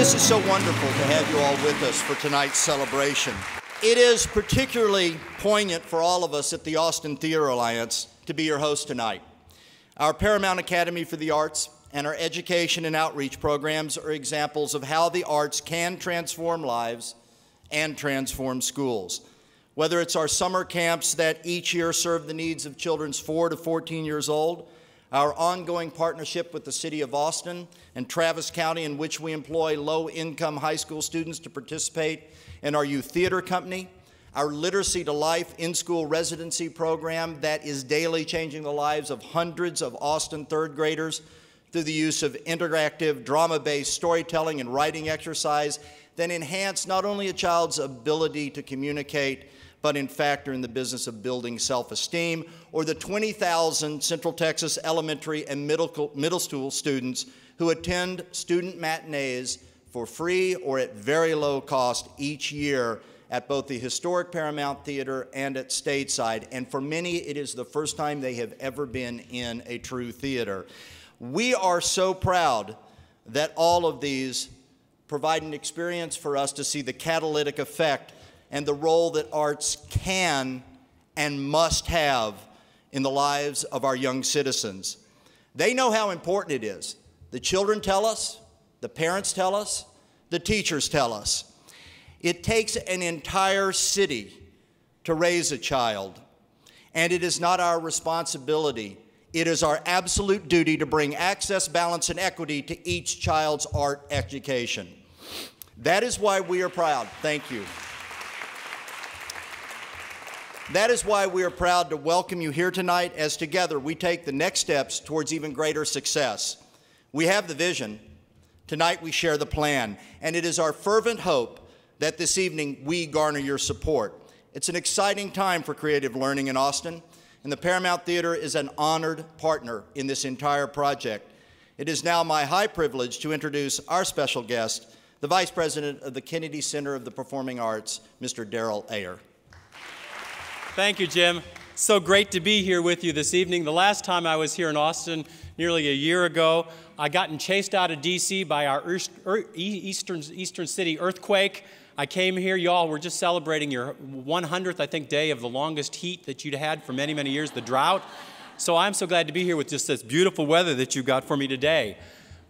This is so wonderful to have you all with us for tonight's celebration. It is particularly poignant for all of us at the Austin Theater Alliance to be your host tonight. Our Paramount Academy for the Arts and our education and outreach programs are examples of how the arts can transform lives and transform schools. Whether it's our summer camps that each year serve the needs of children 4 to 14 years old, our ongoing partnership with the City of Austin and Travis County, in which we employ low-income high school students to participate in our youth theater company, our Literacy to Life in-school residency program that is daily changing the lives of hundreds of Austin third graders through the use of interactive drama-based storytelling and writing exercise that enhance not only a child's ability to communicate, but in fact are in the business of building self-esteem, or the 20,000 Central Texas elementary and middle school students who attend student matinees for free or at very low cost each year at both the historic Paramount Theater and at Stateside. And for many, it is the first time they have ever been in a true theater. We are so proud that all of these provide an experience for us to see the catalytic effect and the role that arts can and must have in the lives of our young citizens. They know how important it is. The children tell us, the parents tell us, the teachers tell us. It takes an entire city to raise a child, and it is not our responsibility. It is our absolute duty to bring access, balance, and equity to each child's art education. That is why we are proud. Thank you. That is why we are proud to welcome you here tonight as together we take the next steps towards even greater success. We have the vision. Tonight we share the plan, and it is our fervent hope that this evening we garner your support. It's an exciting time for creative learning in Austin, and the Paramount Theater is an honored partner in this entire project. It is now my high privilege to introduce our special guest, the Vice President of the Kennedy Center of the Performing Arts, Mr. Darrell Ayer. Thank you, Jim. So great to be here with you this evening. The last time I was here in Austin, nearly a year ago, I gotten chased out of D.C. by our Eastern City earthquake. I came here, y'all were just celebrating your 100th, I think, day of the longest heat that you'd had for many, many years, the drought. So I'm so glad to be here with just this beautiful weather that you got for me today.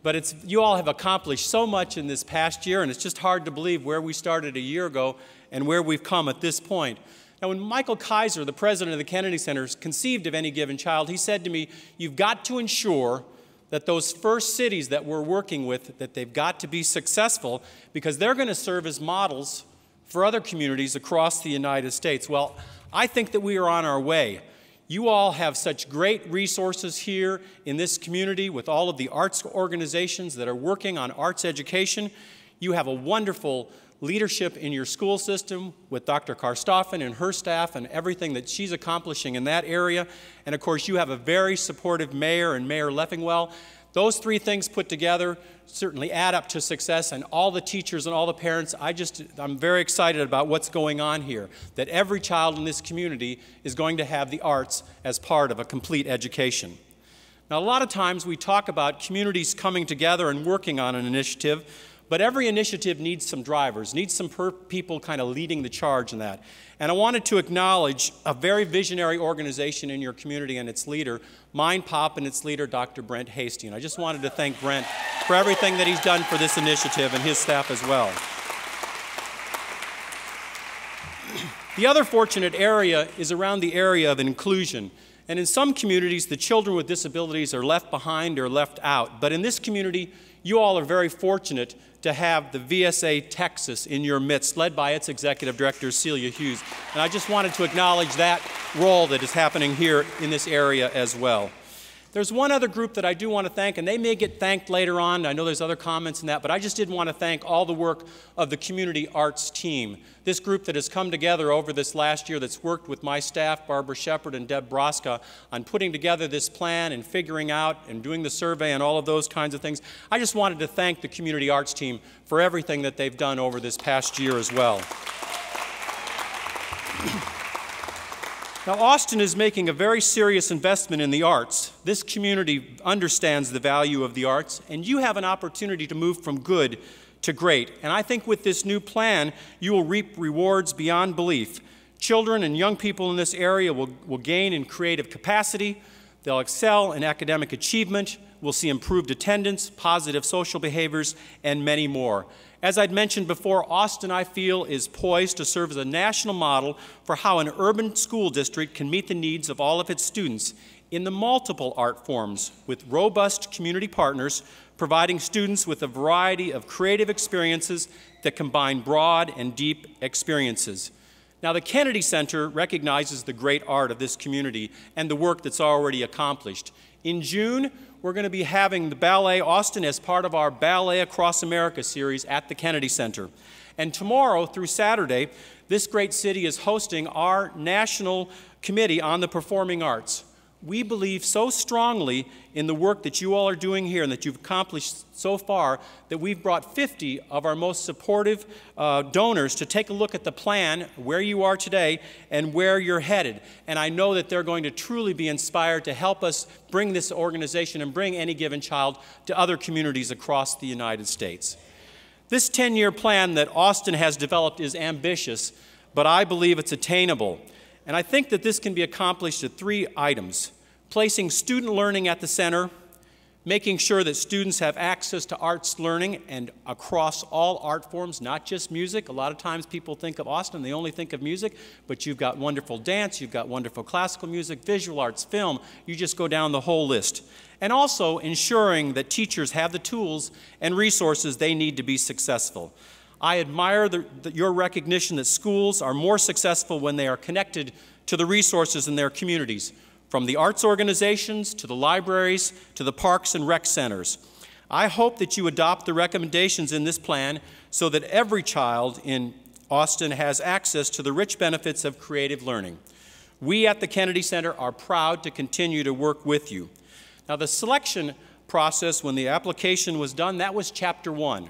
But you all have accomplished so much in this past year, and it's just hard to believe where we started a year ago and where we've come at this point. Now, when Michael Kaiser, the president of the Kennedy Center, conceived of Any Given Child, he said to me, you've got to ensure that those first cities that we're working with, that they've got to be successful because they're going to serve as models for other communities across the United States. Well, I think that we are on our way. You all have such great resources here in this community with all of the arts organizations that are working on arts education. You have a wonderful leadership in your school system with Dr. Karstoffen and her staff and everything that she's accomplishing in that area. And of course, you have a very supportive mayor and Mayor Leffingwell. Those three things put together certainly add up to success, and all the teachers and all the parents, I'm very excited about what's going on here, that every child in this community is going to have the arts as part of a complete education. Now, a lot of times we talk about communities coming together and working on an initiative, but every initiative needs some drivers, needs some people kind of leading the charge in that. And I wanted to acknowledge a very visionary organization in your community and its leader, Mind Pop, and its leader, Dr. Brent Hasty. And I just wanted to thank Brent for everything that he's done for this initiative and his staff as well. The other fortunate area is around the area of inclusion. And in some communities, the children with disabilities are left behind or left out. But in this community, you all are very fortunate to have the VSA Texas in your midst, led by its executive director, Celia Hughes. And I just wanted to acknowledge that role that is happening here in this area as well. There's one other group that I do want to thank, and they may get thanked later on. I know there's other comments in that, but I just did want to thank all the work of the community arts team. This group that has come together over this last year that's worked with my staff, Barbara Shepard and Deb Broska, on putting together this plan and figuring out and doing the survey and all of those kinds of things. I just wanted to thank the community arts team for everything that they've done over this past year as well. Now, Austin is making a very serious investment in the arts. This community understands the value of the arts, and you have an opportunity to move from good to great. And I think with this new plan, you will reap rewards beyond belief. Children and young people in this area will gain in creative capacity, they'll excel in academic achievement, we'll see improved attendance, positive social behaviors, and many more. As I'd mentioned before, Austin, I feel, is poised to serve as a national model for how an urban school district can meet the needs of all of its students in the multiple art forms with robust community partners, providing students with a variety of creative experiences that combine broad and deep experiences. Now, the Kennedy Center recognizes the great art of this community and the work that's already accomplished. In June, we're going to be having the Ballet Austin as part of our Ballet Across America series at the Kennedy Center. And tomorrow through Saturday, this great city is hosting our National Committee on the Performing Arts. We believe so strongly in the work that you all are doing here and that you've accomplished so far that we've brought 50 of our most supportive donors to take a look at the plan, where you are today, and where you're headed. And I know that they're going to truly be inspired to help us bring this organization and bring Any Given Child to other communities across the United States. This 10-year plan that Austin has developed is ambitious, but I believe it's attainable. And I think that this can be accomplished with 3 items: placing student learning at the center, making sure that students have access to arts learning and across all art forms, not just music. A lot of times people think of Austin, they only think of music, but you've got wonderful dance, you've got wonderful classical music, visual arts, film, you just go down the whole list. And also ensuring that teachers have the tools and resources they need to be successful. I admire your recognition that schools are more successful when they are connected to the resources in their communities, from the arts organizations to the libraries to the parks and rec centers. I hope that you adopt the recommendations in this plan so that every child in Austin has access to the rich benefits of creative learning. We at the Kennedy Center are proud to continue to work with you. Now, the selection process, when the application was done, that was Chapter 1.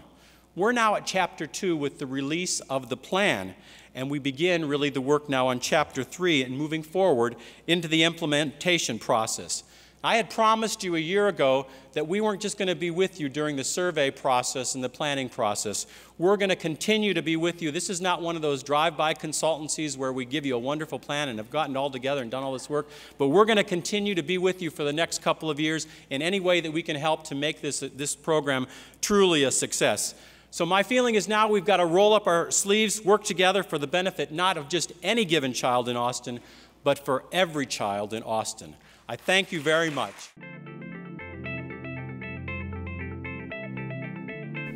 We're now at Chapter 2 with the release of the plan, and we begin really the work now on Chapter 3 and moving forward into the implementation process. I had promised you a year ago that we weren't just going to be with you during the survey process and the planning process. We're going to continue to be with you. This is not one of those drive-by consultancies where we give you a wonderful plan and have gotten all together and done all this work, but we're going to continue to be with you for the next couple of years in any way that we can help to make this program truly a success. So my feeling is now we've got to roll up our sleeves, work together for the benefit not of just any given child in Austin, but for every child in Austin. I thank you very much.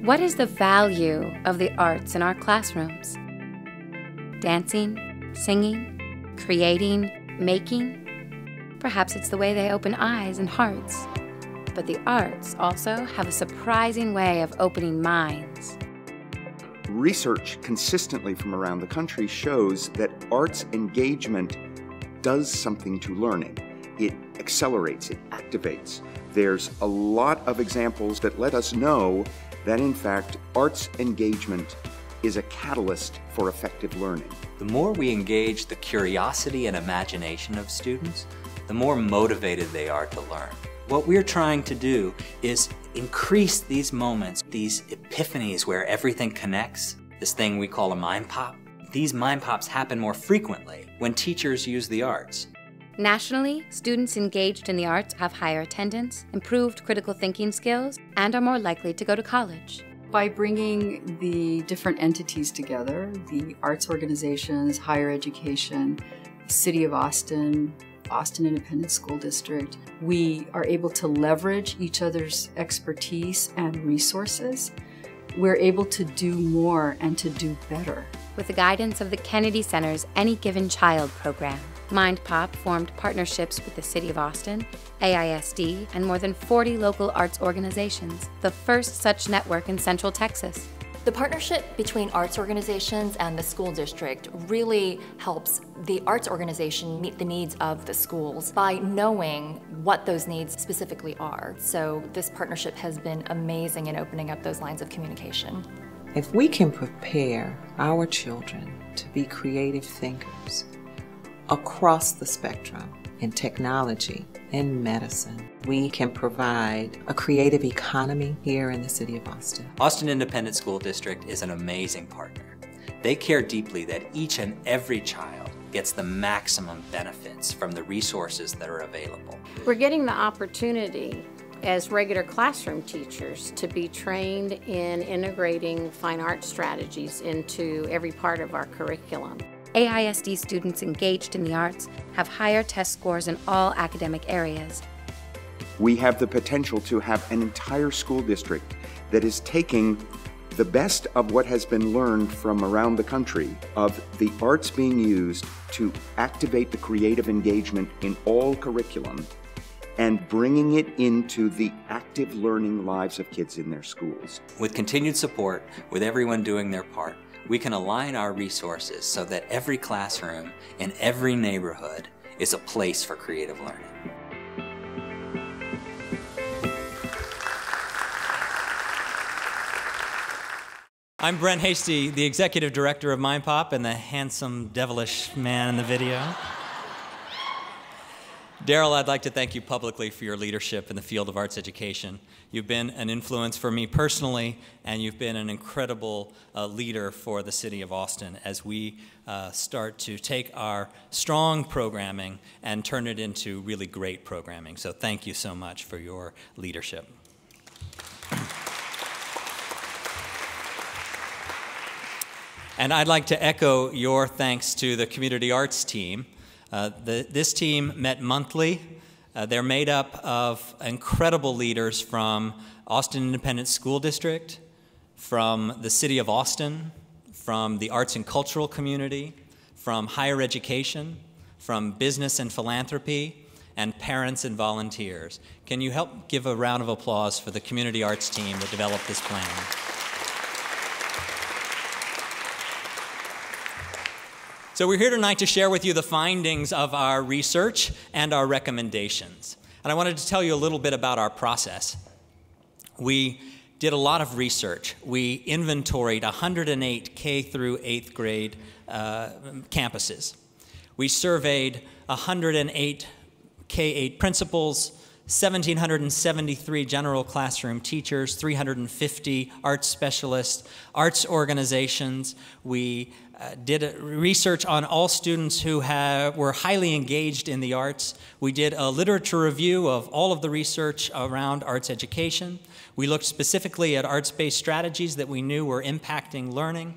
What is the value of the arts in our classrooms? Dancing, singing, creating, making? Perhaps it's the way they open eyes and hearts. But the arts also have a surprising way of opening minds. Research consistently from around the country shows that arts engagement does something to learning. It accelerates, it activates. There's a lot of examples that let us know that, in fact, arts engagement is a catalyst for effective learning. The more we engage the curiosity and imagination of students, the more motivated they are to learn. What we're trying to do is increase these moments, these epiphanies where everything connects, this thing we call a mind pop. These mind pops happen more frequently when teachers use the arts. Nationally, students engaged in the arts have higher attendance, improved critical thinking skills, and are more likely to go to college. By bringing the different entities together, the arts organizations, higher education, City of Austin, Austin Independent School District, we are able to leverage each other's expertise and resources. We're able to do more and to do better. With the guidance of the Kennedy Center's Any Given Child program, MindPop formed partnerships with the City of Austin, AISD, and more than 40 local arts organizations, the first such network in Central Texas. The partnership between arts organizations and the school district really helps the arts organization meet the needs of the schools by knowing what those needs specifically are. So this partnership has been amazing in opening up those lines of communication. If we can prepare our children to be creative thinkers across the spectrum, in technology, in medicine. We can provide a creative economy here in the city of Austin. Austin Independent School District is an amazing partner. They care deeply that each and every child gets the maximum benefits from the resources that are available. We're getting the opportunity as regular classroom teachers to be trained in integrating fine art strategies into every part of our curriculum. AISD students engaged in the arts have higher test scores in all academic areas. We have the potential to have an entire school district that is taking the best of what has been learned from around the country, of the arts being used to activate the creative engagement in all curriculum, and bringing it into the active learning lives of kids in their schools. With continued support, with everyone doing their part, we can align our resources so that every classroom in every neighborhood is a place for creative learning. I'm Brent Hasty, the Executive Director of MindPop and the handsome, devilish man in the video. Daryl, I'd like to thank you publicly for your leadership in the field of arts education. You've been an influence for me personally, and you've been an incredible leader for the city of Austin as we start to take our strong programming and turn it into really great programming. So thank you so much for your leadership. And I'd like to echo your thanks to the community arts team. This team met monthly. They're made up of incredible leaders from Austin Independent School District, from the City of Austin, from the arts and cultural community, from higher education, from business and philanthropy, and parents and volunteers. Can you help give a round of applause for the community arts team that developed this plan? So we're here tonight to share with you the findings of our research and our recommendations. And I wanted to tell you a little bit about our process. We did a lot of research. We inventoried 108 K through 8th grade campuses. We surveyed 108 K-8 principals, 1,773 general classroom teachers, 350 arts specialists, arts organizations. We did research on all students who were highly engaged in the arts. We did a literature review of all of the research around arts education. We looked specifically at arts-based strategies that we knew were impacting learning.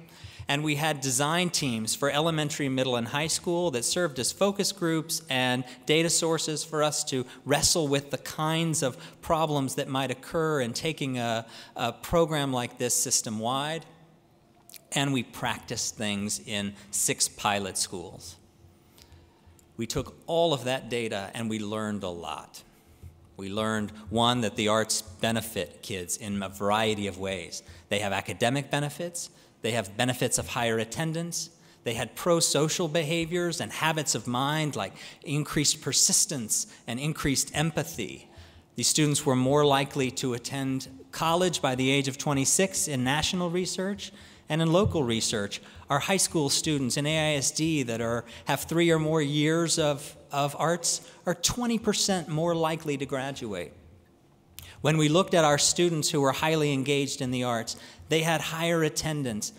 And we had design teams for elementary, middle, and high school that served as focus groups and data sources for us to wrestle with the kinds of problems that might occur in taking a program like this system-wide. And we practiced things in 6 pilot schools. We took all of that data and we learned a lot. We learned, one, that the arts benefit kids in a variety of ways. They have academic benefits. They have benefits of higher attendance. They had pro-social behaviors and habits of mind like increased persistence and increased empathy. These students were more likely to attend college by the age of 26 in national research. And in local research, our high school students in AISD that have 3 or more years of arts are 20% more likely to graduate. When we looked at our students who were highly engaged in the arts, they had higher attendance.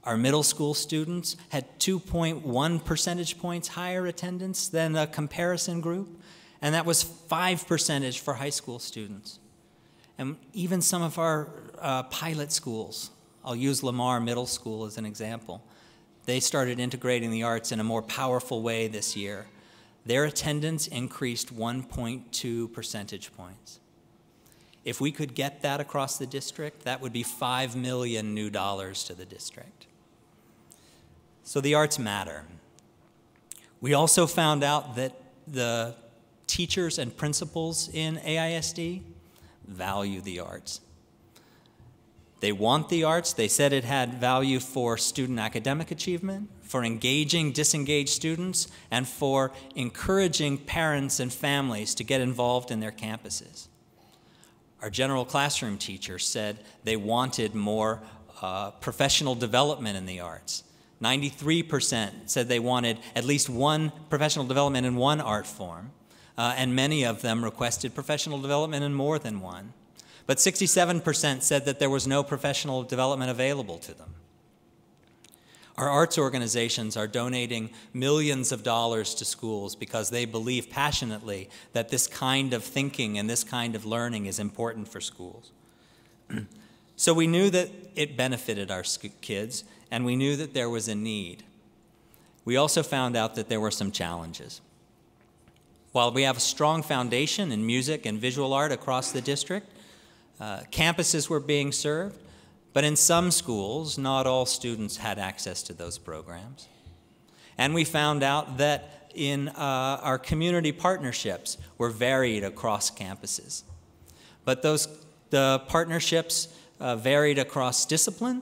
Our middle school students had 2.1 percentage points higher attendance than a comparison group, and that was 5% for high school students. And even some of our pilot schools, I'll use Lamar Middle School as an example, they started integrating the arts in a more powerful way this year. Their attendance increased 1.2 percentage points. If we could get that across the district, that would be $5 million new dollars to the district. So the arts matter. We also found out that the teachers and principals in AISD value the arts. They want the arts. They said it had value for student academic achievement, for engaging disengaged students, and for encouraging parents and families to get involved in their campuses. Our general classroom teachers said they wanted more professional development in the arts. 93% said they wanted at least one professional development in one art form, and many of them requested professional development in more than one. But 67% said that there was no professional development available to them. Our arts organizations are donating millions of dollars to schools because they believe passionately that this kind of thinking and this kind of learning is important for schools. So we knew that it benefited our kids, and we knew that there was a need. We also found out that there were some challenges. While we have a strong foundation in music and visual art across the district, campuses were being served, but in some schools, not all students had access to those programs. And we found out that in our community partnerships were varied across campuses. But the partnerships varied across discipline.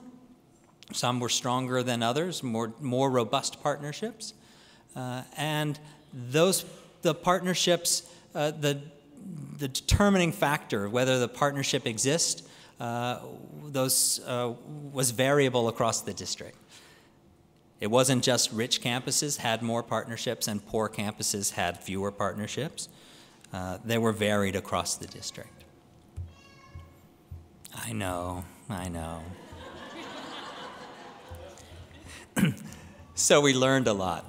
Some were stronger than others, more robust partnerships. And the partnerships, the determining factor, whether the partnership exists, was variable across the district. It wasn't just rich campuses had more partnerships and poor campuses had fewer partnerships. They were varied across the district. I know. So we learned a lot.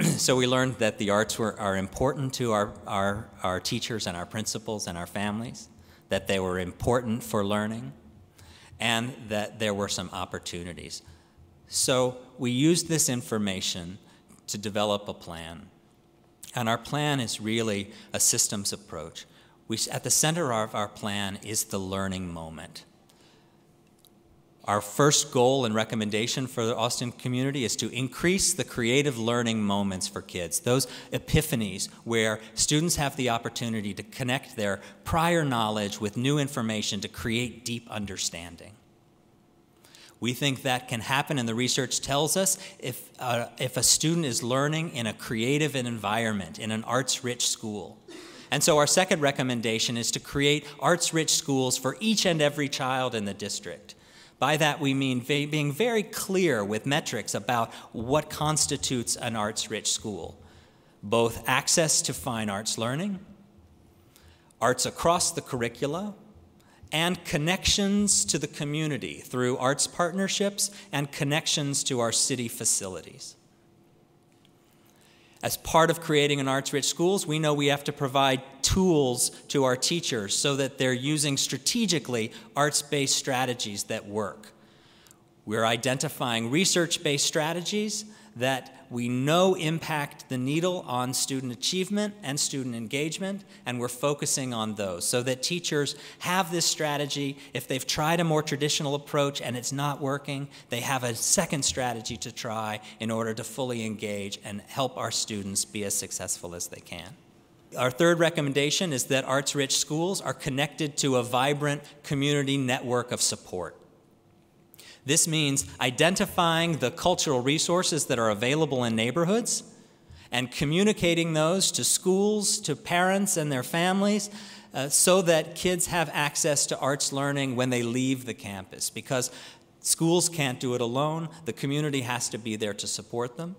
So we learned that the arts are important to our teachers and our principals and our families, that they were important for learning, and that there were some opportunities. So we used this information to develop a plan. And our plan is really a systems approach. At the center of our plan is the learning moment. Our first goal and recommendation for the Austin community is to increase the creative learning moments for kids, those epiphanies where students have the opportunity to connect their prior knowledge with new information to create deep understanding. We think that can happen, and the research tells us if a student is learning in a creative environment, in an arts-rich school. And so our second recommendation is to create arts-rich schools for each and every child in the district. By that we mean being very clear with metrics about what constitutes an arts-rich school, both access to fine arts learning, arts across the curricula, and connections to the community through arts partnerships and connections to our city facilities. As part of creating an arts-rich schools, we know we have to provide tools to our teachers so that they're using strategically arts-based strategies that work. We're identifying research-based strategies that we know impact the needle on student achievement and student engagement, and we're focusing on those so that teachers have this strategy. If they've tried a more traditional approach and it's not working, they have a second strategy to try in order to fully engage and help our students be as successful as they can. Our third recommendation is that arts-rich schools are connected to a vibrant community network of support. This means identifying the cultural resources that are available in neighborhoods and communicating those to schools, to parents and their families, so that kids have access to arts learning when they leave the campus. Because schools can't do it alone, the community has to be there to support them.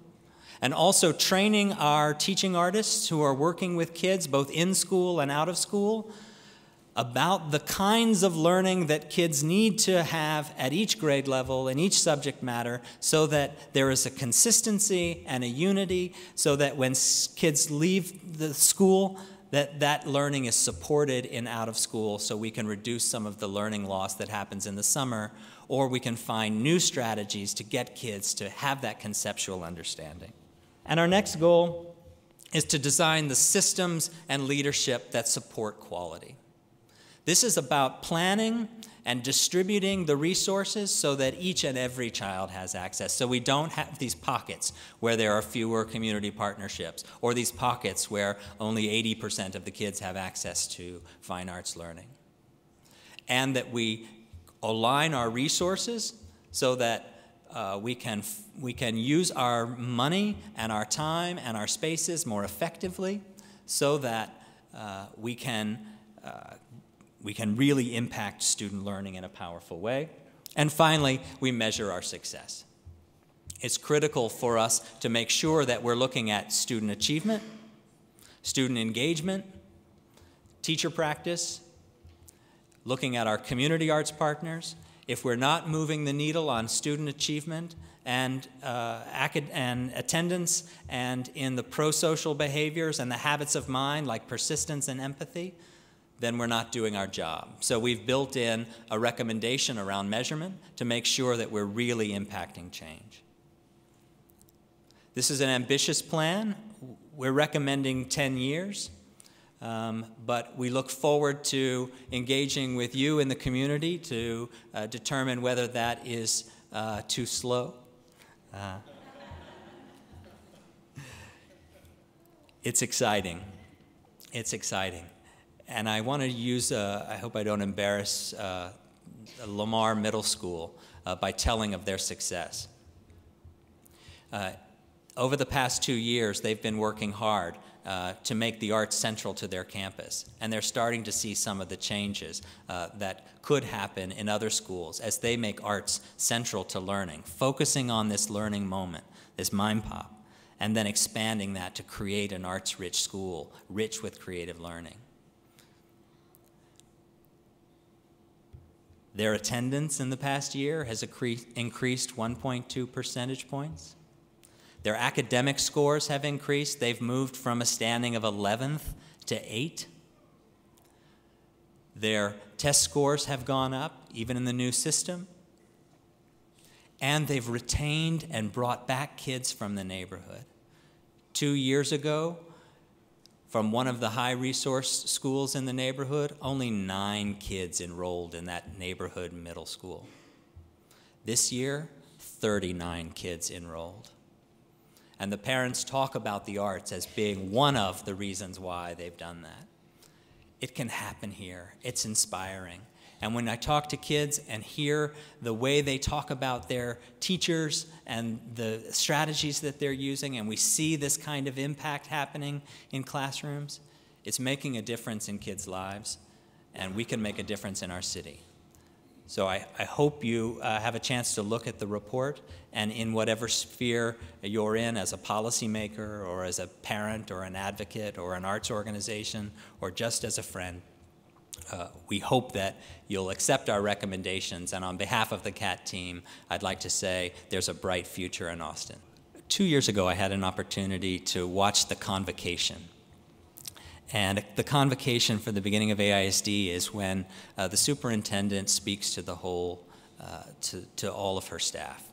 And also training our teaching artists who are working with kids both in school and out of school about the kinds of learning that kids need to have at each grade level in each subject matter so that there is a consistency and a unity so that when kids leave the school, that learning is supported in out of school so we can reduce some of the learning loss that happens in the summer, or we can find new strategies to get kids to have that conceptual understanding. And our next goal is to design the systems and leadership that support quality. This is about planning and distributing the resources so that each and every child has access. So we don't have these pockets where there are fewer community partnerships, or these pockets where only 80% of the kids have access to fine arts learning. And that we align our resources so that we can use our money and our time and our spaces more effectively so that we can really impact student learning in a powerful way. And finally, we measure our success. It's critical for us to make sure that we're looking at student achievement, student engagement, teacher practice, looking at our community arts partners. If we're not moving the needle on student achievement and attendance and in the pro-social behaviors and the habits of mind like persistence and empathy, then we're not doing our job. So we've built in a recommendation around measurement to make sure that we're really impacting change. This is an ambitious plan. We're recommending 10 years, but we look forward to engaging with you in the community to determine whether that is too slow. It's exciting. It's exciting. And I want to use, I hope I don't embarrass Lamar Middle School by telling of their success. Over the past 2 years, they've been working hard to make the arts central to their campus. And they're starting to see some of the changes that could happen in other schools as they make arts central to learning, focusing on this learning moment, this mind pop, and then expanding that to create an arts-rich school, rich with creative learning. Their attendance in the past year has increased 1.2 percentage points. Their academic scores have increased. They've moved from a standing of 11th to 8. Their test scores have gone up, even in the new system. And they've retained and brought back kids from the neighborhood. 2 years ago, from one of the high-resource schools in the neighborhood, only 9 kids enrolled in that neighborhood middle school. This year, 39 kids enrolled. And the parents talk about the arts as being one of the reasons why they've done that. It can happen here. It's inspiring. And when I talk to kids and hear the way they talk about their teachers and the strategies that they're using, and we see this kind of impact happening in classrooms, it's making a difference in kids' lives, and we can make a difference in our city. So I hope you have a chance to look at the report, and in whatever sphere you're in as a policymaker or as a parent or an advocate or an arts organization or just as a friend, we hope that you'll accept our recommendations. And on behalf of the CAT team, I'd like to say there's a bright future in Austin. 2 years ago, I had an opportunity to watch the convocation. And the convocation for the beginning of AISD is when the superintendent speaks to the whole, to all of her staff.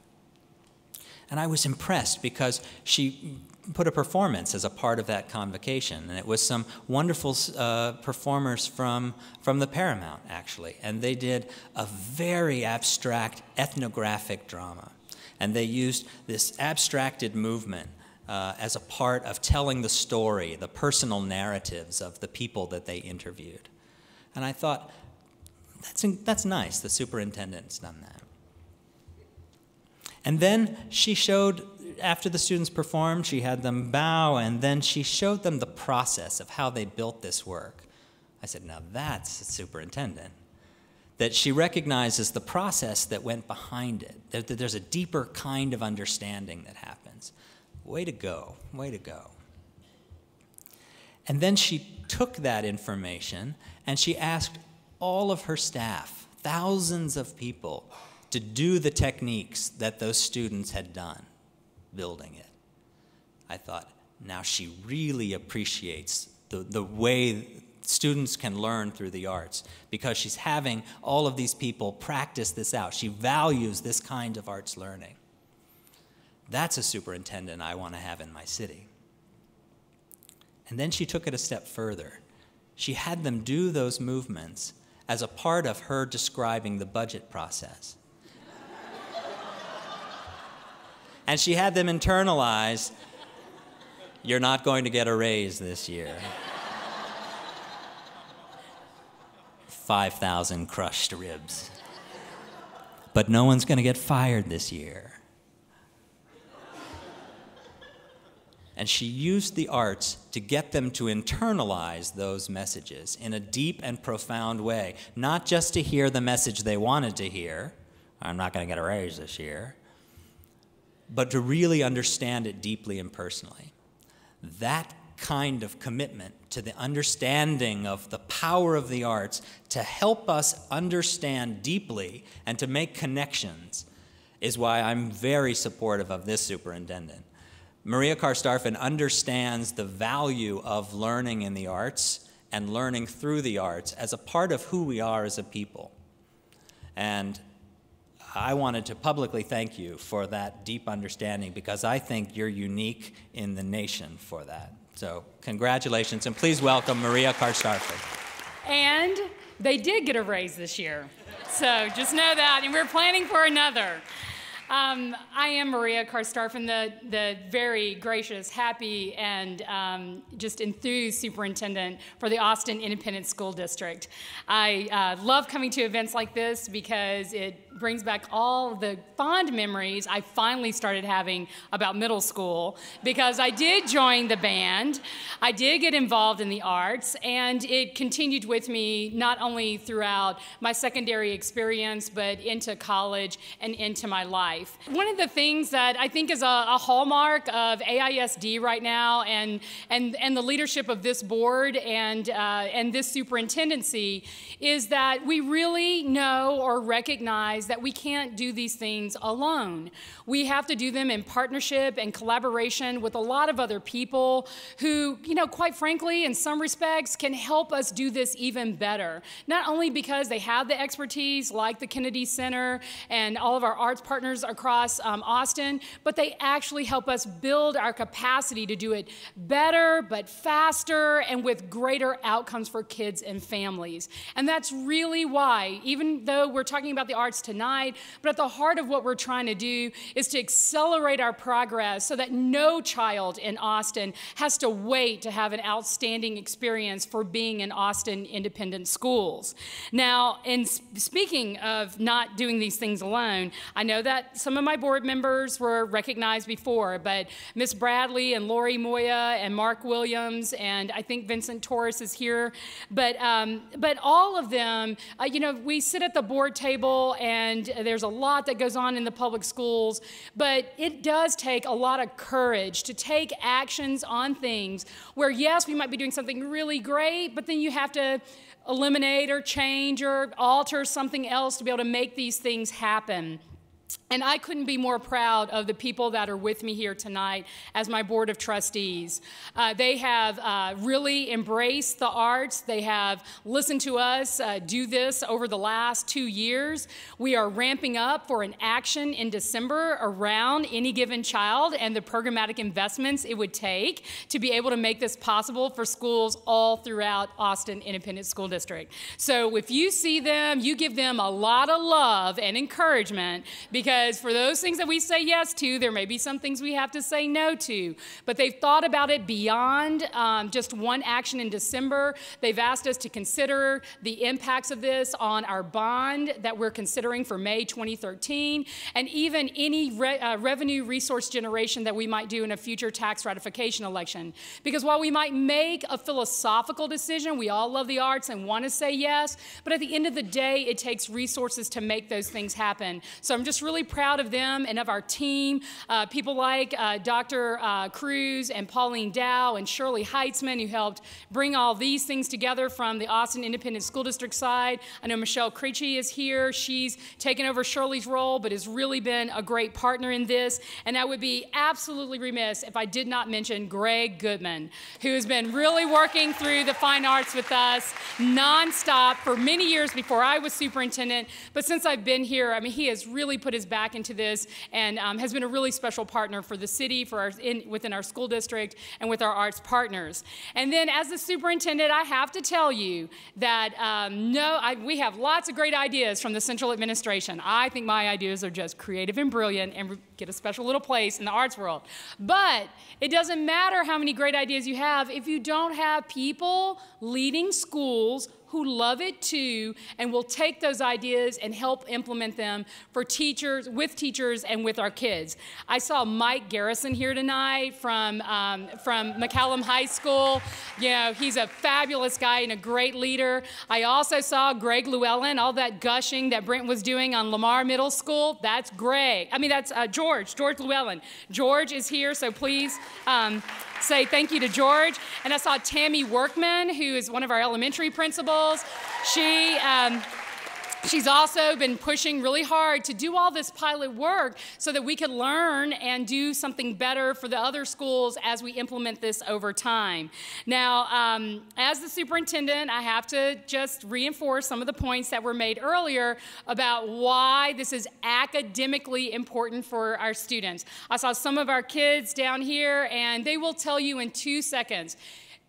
And I was impressed because she put a performance as a part of that convocation. And it was some wonderful performers from the Paramount, actually. And they did a very abstract ethnographic drama. And they used this abstracted movement as a part of telling the story, the personal narratives of the people that they interviewed. And I thought, that's nice, the superintendent's done that. And then she showed, after the students performed, she had them bow, and then she showed them the process of how they built this work. I said, now that's a superintendent. That she recognizes the process that went behind it, that there's a deeper kind of understanding that happens. Way to go, way to go. And then she took that information and she asked all of her staff, thousands of people, to do the techniques that those students had done building it. I thought, now she really appreciates the way students can learn through the arts because she's having all of these people practice this out. She values this kind of arts learning. That's a superintendent I want to have in my city. And then she took it a step further. She had them do those movements as a part of her describing the budget process. And she had them internalize, you're not going to get a raise this year. 5,000 crushed ribs. But no one's going to get fired this year. And she used the arts to get them to internalize those messages in a deep and profound way, not just to hear the message they wanted to hear, I'm not going to get a raise this year, but to really understand it deeply and personally. That kind of commitment to the understanding of the power of the arts to help us understand deeply and to make connections is why I'm very supportive of this superintendent. Maria Karstafen understands the value of learning in the arts and learning through the arts as a part of who we are as a people. And I wanted to publicly thank you for that deep understanding, because I think you're unique in the nation for that. So congratulations, and please welcome Maria Karstafen. And they did get a raise this year. So just know that, and we're planning for another. I am Maria Karstafen, the very gracious, happy, and just enthused superintendent for the Austin Independent School District. I love coming to events like this because it brings back all the fond memories I finally started having about middle school, because I did join the band, I did get involved in the arts, and it continued with me not only throughout my secondary experience, but into college and into my life. One of the things that I think is a hallmark of AISD right now, and the leadership of this board and this superintendency, is that we really know or recognize that we can't do these things alone. We have to do them in partnership and collaboration with a lot of other people who, quite frankly, in some respects, can help us do this even better. Not only because they have the expertise, like the Kennedy Center and all of our arts partners across Austin, but they actually help us build our capacity to do it better, but faster, and with greater outcomes for kids and families. And that's really why, even though we're talking about the arts tonight, but at the heart of what we're trying to do is to accelerate our progress so that no child in Austin has to wait to have an outstanding experience for being in Austin Independent Schools. Now, in speaking of not doing these things alone, I know that some of my board members were recognized before, but Ms. Bradley and Lori Moya and Mark Williams, and I think Vincent Torres is here, but all of them, we sit at the board table, and there's a lot that goes on in the public schools, but it does take a lot of courage to take actions on things where, yes, we might be doing something really great, but then you have to eliminate or change or alter something else to be able to make these things happen. And I couldn't be more proud of the people that are with me here tonight as my board of trustees. They have really embraced the arts. They have listened to us do this over the last 2 years. We are ramping up for an action in December around Any Given Child and the programmatic investments it would take to be able to make this possible for schools all throughout Austin Independent School District. So if you see them, you give them a lot of love and encouragement, because for those things that we say yes to, there may be some things we have to say no to. But they've thought about it beyond just one action in December. They've asked us to consider the impacts of this on our bond that we're considering for May 2013, and even any revenue resource generation that we might do in a future tax ratification election. Because while we might make a philosophical decision, we all love the arts and want to say yes, but at the end of the day, it takes resources to make those things happen. So I'm just really proud of them and of our team, people like Dr. Cruz and Pauline Dow and Shirley Heitzman, who helped bring all these things together from the Austin Independent School District side. I know Michelle Creechy is here. She's taken over Shirley's role, but has really been a great partner in this. And I would be absolutely remiss if I did not mention Greg Goodman, who has been really working through the fine arts with us nonstop for many years before I was superintendent. But since I've been here, I mean, he has really put his back into this and has been a really special partner for the city, for within our school district, and with our arts partners. And then as the superintendent, I have to tell you that we have lots of great ideas from the central administration. I think my ideas are just creative and brilliant and get a special little place in the arts world. But it doesn't matter how many great ideas you have if you don't have people leading schools who love it too and will take those ideas and help implement them for teachers, and with our kids. I saw Mike Garrison here tonight from McCallum High School. You know, he's a fabulous guy and a great leader. I also saw Greg Llewellyn, all that gushing that Brent was doing on Lamar Middle School. That's Greg. I mean, that's George. George Llewellyn. George is here, so please say thank you to George. And I saw Tammy Workman, who is one of our elementary principals. She's also been pushing really hard to do all this pilot work so that we could learn and do something better for the other schools as we implement this over time. Now, as the superintendent, I have to just reinforce some of the points that were made earlier about why this is academically important for our students. I saw some of our kids down here, and they will tell you in 2 seconds.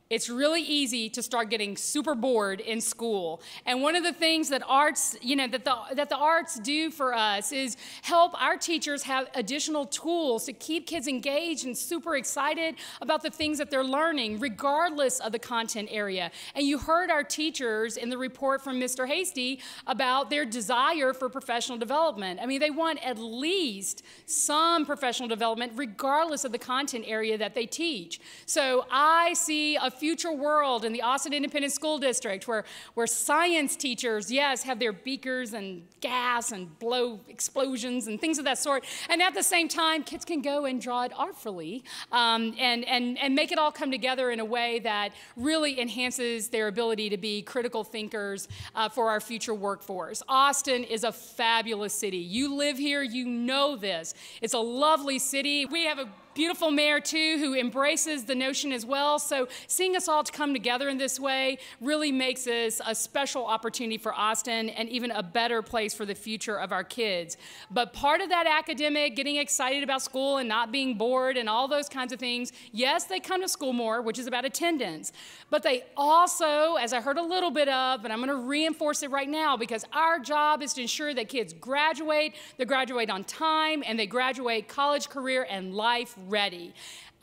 It's really easy to start getting super bored in school. And one of the things that arts, that the arts do for us is help our teachers have additional tools to keep kids engaged and super excited about the things that they're learning, regardless of the content area. And you heard our teachers in the report from Mr. Hasty about their desire for professional development. I mean, they want at least some professional development, regardless of the content area that they teach. So I see a future world in the Austin Independent School District where science teachers, yes, have their beakers and gas and blow explosions and things of that sort, and at the same time, kids can go and draw it artfully and make it all come together in a way that really enhances their ability to be critical thinkers for our future workforce. Austin is a fabulous city. You live here, you know this. It's a lovely city. We have a beautiful mayor, too, who embraces the notion as well. So seeing us all to come together in this way really makes this a special opportunity for Austin and even a better place for the future of our kids. But part of that academic, getting excited about school and not being bored and all those kinds of things, yes, they come to school more, which is about attendance. But they also, as I heard a little bit of, and I'm going to reinforce it right now, because our job is to ensure that kids graduate, they graduate on time, and they graduate college, career, and life ready.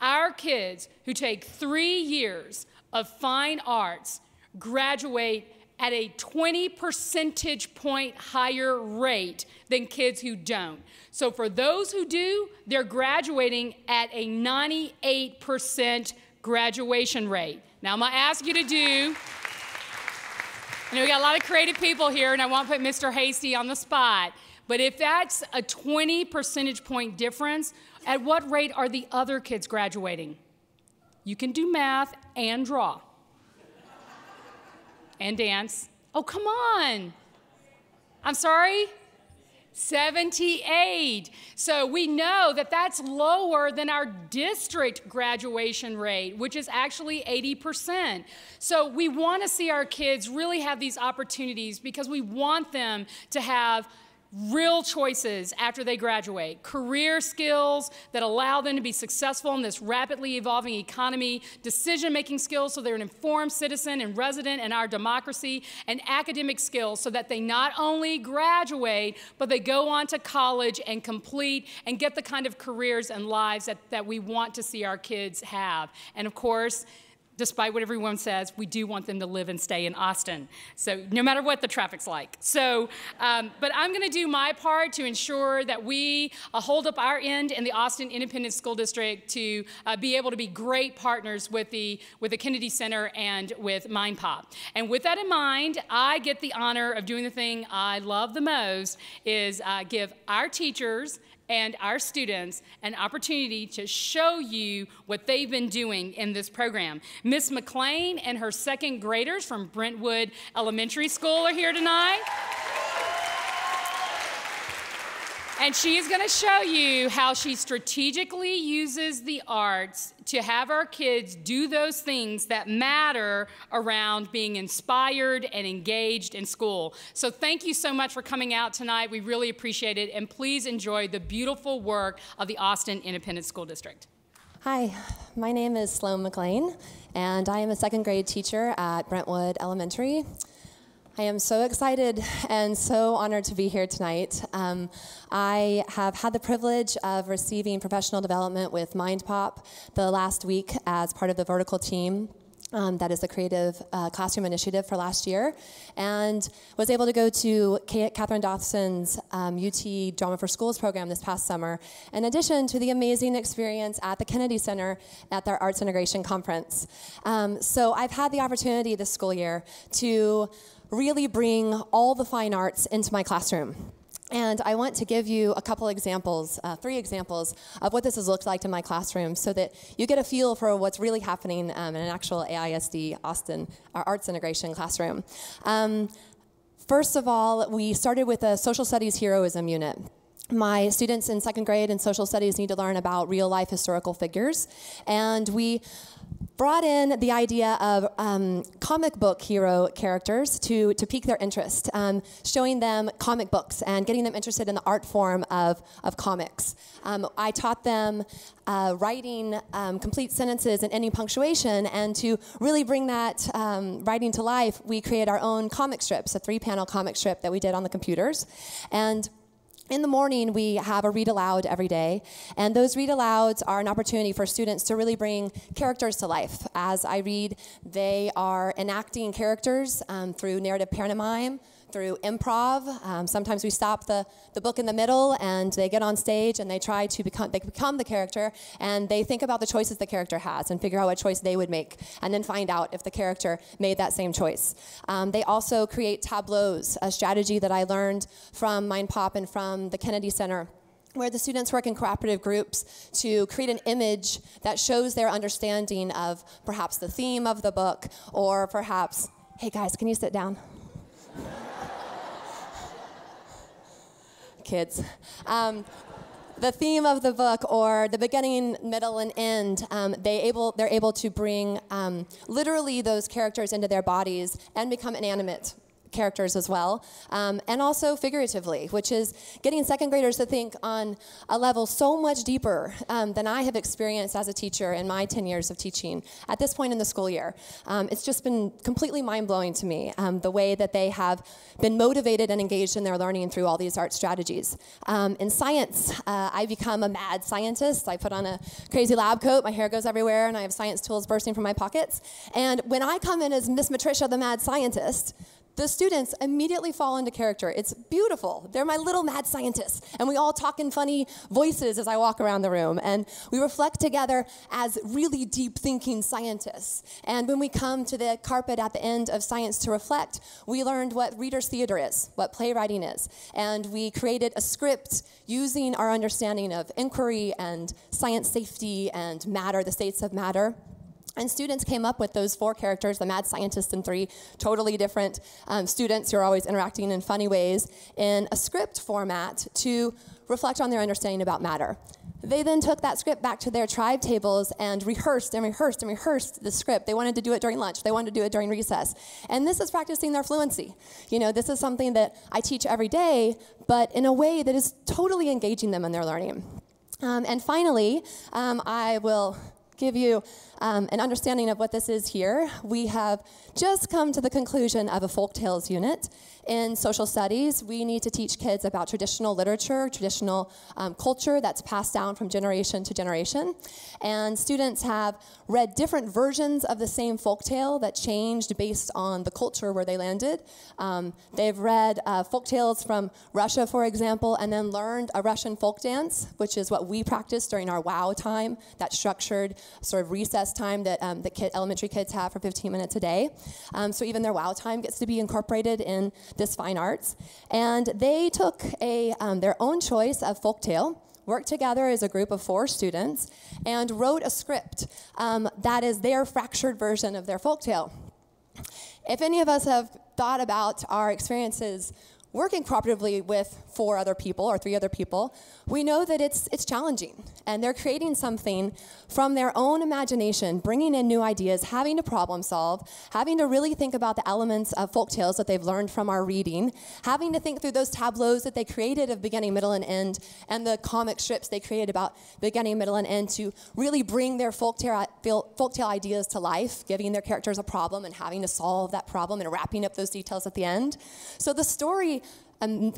Our kids who take 3 years of fine arts graduate at a 20 percentage point higher rate than kids who don't. So for those who do, they're graduating at a 98% graduation rate. Now I'm going to ask you to do, we got a lot of creative people here, and I won't put Mr. Hasty on the spot, but if that's a 20 percentage point difference, at what rate are the other kids graduating? You can do math and draw. And dance. Oh, come on. I'm sorry? 78. So we know that that's lower than our district graduation rate, which is actually 80%. So we want to see our kids really have these opportunities because we want them to have real choices after they graduate, career skills that allow them to be successful in this rapidly evolving economy, decision-making skills so they're an informed citizen and resident in our democracy, and academic skills so that they not only graduate, but they go on to college and complete and get the kind of careers and lives that we want to see our kids have. And of course, despite what everyone says, we do want them to live and stay in Austin. So no matter what the traffic's like. So, but I'm gonna do my part to ensure that we hold up our end in the Austin Independent School District to be able to be great partners with the Kennedy Center and with MindPop. And with that in mind, I get the honor of doing the thing I love the most, is give our teachers and our students an opportunity to show you what they've been doing in this program. Miss McLean and her second graders from Brentwood Elementary School are here tonight. And she is going to show you how she strategically uses the arts to have our kids do those things that matter around being inspired and engaged in school. So thank you so much for coming out tonight. We really appreciate it. And please enjoy the beautiful work of the Austin Independent School District. Hi, my name is Sloan McLean, and I am a second grade teacher at Brentwood Elementary. I am so excited and so honored to be here tonight. I have had the privilege of receiving professional development with MindPop the last week as part of the vertical team. That is the creative classroom initiative for last year, and was able to go to Catherine Dawson's UT Drama for Schools program this past summer, in addition to the amazing experience at the Kennedy Center at their Arts Integration Conference. So I've had the opportunity this school year to really bring all the fine arts into my classroom. And I want to give you a couple examples, 3 examples of what this has looked like in my classroom so that you get a feel for what's really happening in an actual AISD Austin arts integration classroom. First of all, we started with a social studies heroism unit. My students in 2nd grade in social studies need to learn about real-life historical figures, and we brought in the idea of comic book hero characters to pique their interest, showing them comic books and getting them interested in the art form of comics. I taught them writing complete sentences and ending punctuation, and to really bring that writing to life, we created our own comic strips, a 3-panel comic strip that we did on the computers. And in the morning, we have a read aloud every day, and those read alouds are an opportunity for students to really bring characters to life. As I read, they are enacting characters through narrative pantomime, through improv. Sometimes we stop the book in the middle and they get on stage and they try to become the character, and they think about the choices the character has and figure out what choice they would make, and then find out if the character made that same choice. They also create tableaus, a strategy that I learned from Mind Pop and from the Kennedy Center, where the students work in cooperative groups to create an image that shows their understanding of perhaps the theme of the book, or perhaps, hey guys, can you sit down? Kids. The theme of the book, or the beginning, middle, and end, they're able to bring literally those characters into their bodies and become inanimate characters as well, and also figuratively, which is getting 2nd graders to think on a level so much deeper than I have experienced as a teacher in my 10 years of teaching at this point in the school year. It's just been completely mind-blowing to me, the way that they have been motivated and engaged in their learning through all these art strategies. In science, I become a mad scientist. I put on a crazy lab coat, my hair goes everywhere, and I have science tools bursting from my pockets. And when I come in as Miss Matricia, the mad scientist, the students immediately fall into character. It's beautiful. They're my little mad scientists, and we all talk in funny voices as I walk around the room, and we reflect together as really deep thinking scientists. And when we come to the carpet at the end of science to reflect, we learned what reader's theater is, what playwriting is, and we created a script using our understanding of inquiry and science safety and matter, the states of matter. And students came up with those 4 characters, the mad scientist and 3 totally different students who are always interacting in funny ways, in a script format to reflect on their understanding about matter. They then took that script back to their tribe tables and rehearsed and rehearsed and rehearsed the script. They wanted to do it during lunch. They wanted to do it during recess. And this is practicing their fluency. You know, this is something that I teach every day, but in a way that is totally engaging them in their learning. And finally, I will give you an understanding of what this is here. We have just come to the conclusion of a folktales unit. In social studies, we need to teach kids about traditional literature, traditional culture that's passed down from generation to generation. And students have read different versions of the same folktale that changed based on the culture where they landed. They've read folktales from Russia, for example, and then learned a Russian folk dance, which is what we practice during our WOW time, that structured sort of recess time that elementary kids have for 15 minutes a day. So even their WOW time gets to be incorporated in this fine arts. And they took their own choice of folktale, worked together as a group of 4 students, and wrote a script that is their fractured version of their folktale. If any of us have thought about our experiences working cooperatively with 4 other people or 3 other people, we know that it's challenging. And they're creating something from their own imagination, bringing in new ideas, having to problem solve, having to really think about the elements of folktales that they've learned from our reading, having to think through those tableaus that they created of beginning, middle, and end, and the comic strips they created about beginning, middle, and end to really bring their folktale ideas to life, giving their characters a problem and having to solve that problem and wrapping up those details at the end. So the story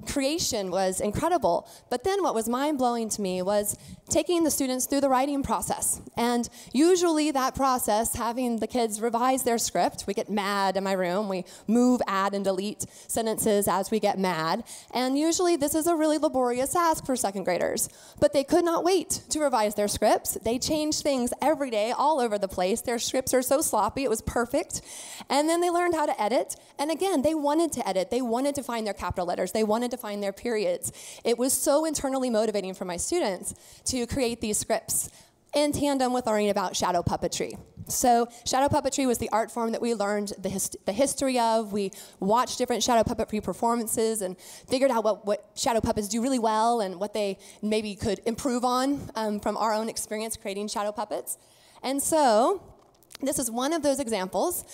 creation was incredible, but then what was mind-blowing to me was taking the students through the writing process. And usually that process, having the kids revise their script, we get mad in my room, we move, add, and delete sentences as we get mad, and usually this is a really laborious task for 2nd graders. But they could not wait to revise their scripts. They changed things every day, all over the place. Their scripts are so sloppy, it was perfect. And then they learned how to edit, and again, they wanted to edit. They wanted to find their capital letters. characters. They wanted to find their periods. It was so internally motivating for my students to create these scripts in tandem with learning about shadow puppetry. So shadow puppetry was the art form that we learned the history of. We watched different shadow puppetry performances and figured out what shadow puppets do really well and what they maybe could improve on from our own experience creating shadow puppets. And so this is one of those examples.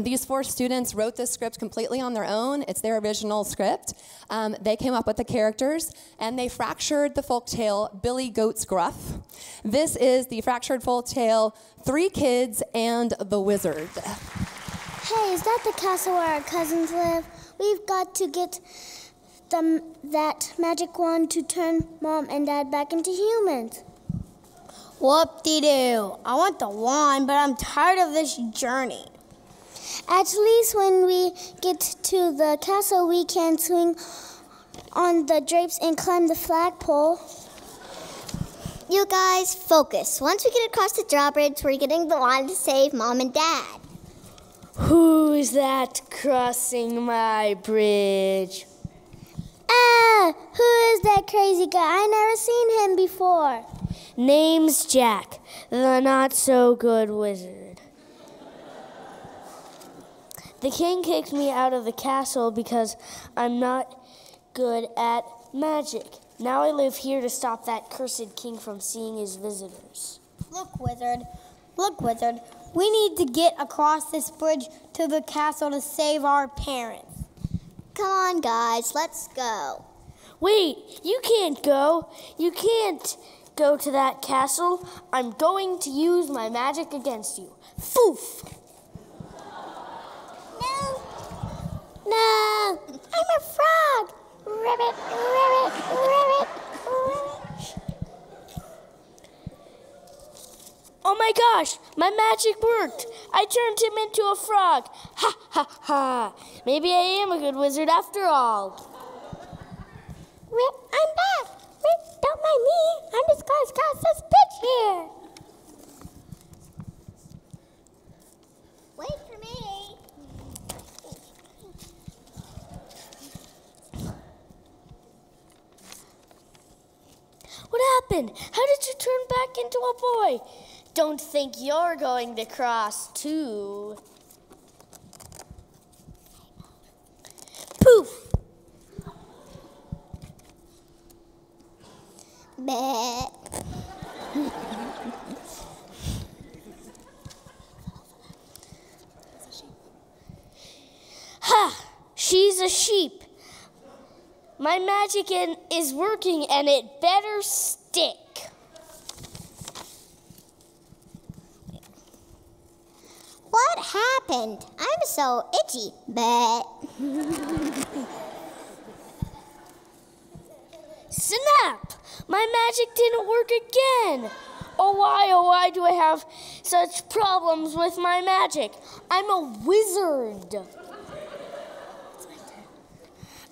These 4 students wrote this script completely on their own. It's their original script. They came up with the characters, and they fractured the folktale Billy Goat's Gruff. This is the fractured folktale 3 Kids and the Wizard. Hey, is that the castle where our cousins live? We've got to get that magic wand to turn Mom and Dad back into humans. Whoop-de-doo. I want the wand, but I'm tired of this journey. At least when we get to the castle, we can swing on the drapes and climb the flagpole. You guys, focus. Once we get across the drawbridge, we're getting the wand to save Mom and Dad. Who's that crossing my bridge? Who is that crazy guy? I never seen him before. Name's Jack, the not-so-good wizard. The king kicked me out of the castle because I'm not good at magic. Now I live here to stop that cursed king from seeing his visitors. Look, wizard, we need to get across this bridge to the castle to save our parents. Come on, guys, let's go. Wait, you can't go. You can't go to that castle. I'm going to use my magic against you. Foof! No, I'm a frog. Ribbit, ribbit, ribbit, ribbit. Oh my gosh, my magic worked. I turned him into a frog. Ha, ha, ha. Maybe I am a good wizard after all. Rip, I'm back. Rip, don't mind me. I'm just going to cross this bridge here. Wait for me. What happened? How did you turn back into a boy? Don't think you're going to cross, too. Poof! Bleh. Ha! She's a sheep. My magic is working, and it better stick. What happened? I'm so itchy. Bleh. Snap! My magic didn't work again. Oh why do I have such problems with my magic? I'm a wizard.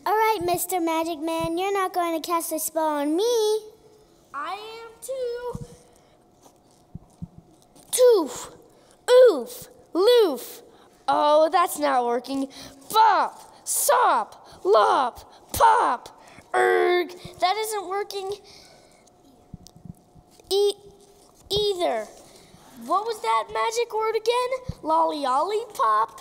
All right, Mr. Magic Man, you're not going to cast a spell on me. I am too. Toof, oof, loof. Oh, that's not working. Bop, sop, lop, pop. Erg, that isn't working either. What was that magic word again? Lolly olly pop?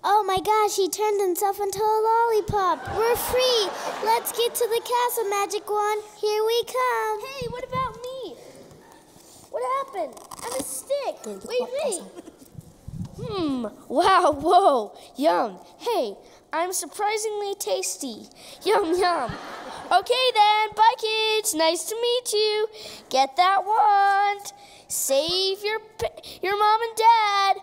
Oh my gosh, he turned himself into a lollipop. We're free. Let's get to the castle, Magic Wand. Here we come. Hey, what about me? What happened? I'm a stick. Wait. Wow, whoa, yum. Hey, I'm surprisingly tasty. Yum, yum. Okay then, bye kids. Nice to meet you. Get that wand. Save your mom and dad.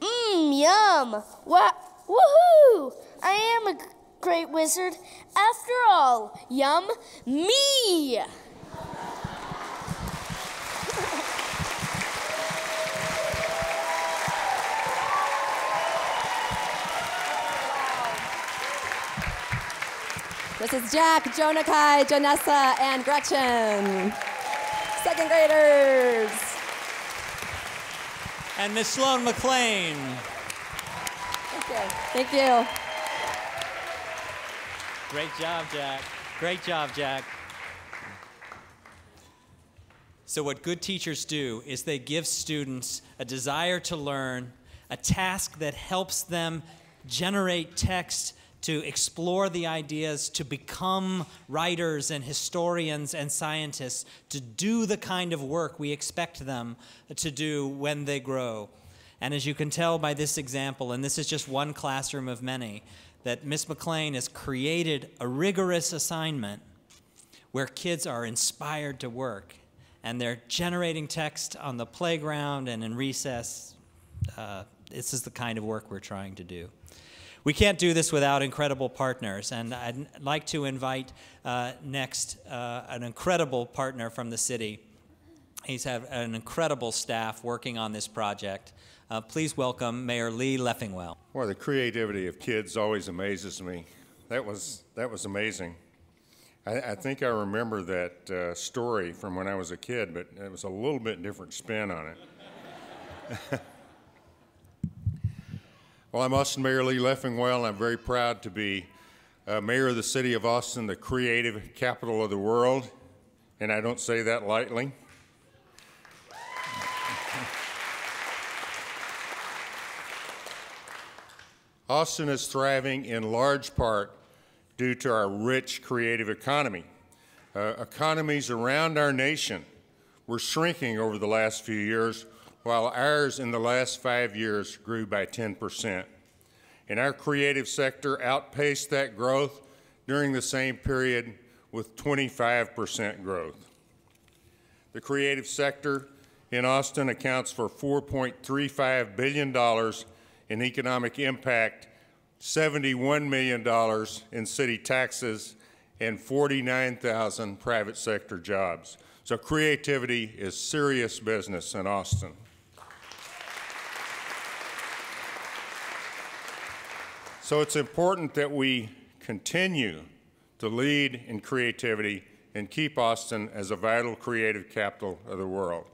Yum. Woohoo. I am a great wizard. After all, yum, me. This is Jack, Jonakai, Janessa, and Gretchen, second graders. And Miss Sloan McLean. Thank you. Great job, Jack. Great job, Jack. So what good teachers do is they give students a desire to learn, a task that helps them generate text to explore the ideas, to become writers and historians and scientists, to do the kind of work we expect them to do when they grow. And as you can tell by this example, and this is just one classroom of many, that Ms. McLean has created a rigorous assignment where kids are inspired to work, and they're generating text on the playground and in recess. This is the kind of work we're trying to do. We can't do this without incredible partners, and I'd like to invite next an incredible partner from the city. He's had an incredible staff working on this project. Please welcome Mayor Lee Leffingwell. Well, the creativity of kids always amazes me. That was amazing. I think I remember that story from when I was a kid, but it was a little bit different spin on it. Well, I'm Austin Mayor Lee Leffingwell, and I'm very proud to be mayor of the city of Austin, the creative capital of the world, and I don't say that lightly. Austin is thriving in large part due to our rich creative economy. Economies around our nation were shrinking over the last few years, while ours in the last 5 years grew by 10%. And our creative sector outpaced that growth during the same period with 25% growth. The creative sector in Austin accounts for $4.35 billion in economic impact, $71 million in city taxes, and 49,000 private sector jobs. So creativity is serious business in Austin. So it's important that we continue to lead in creativity and keep Austin as a vital creative capital of the world.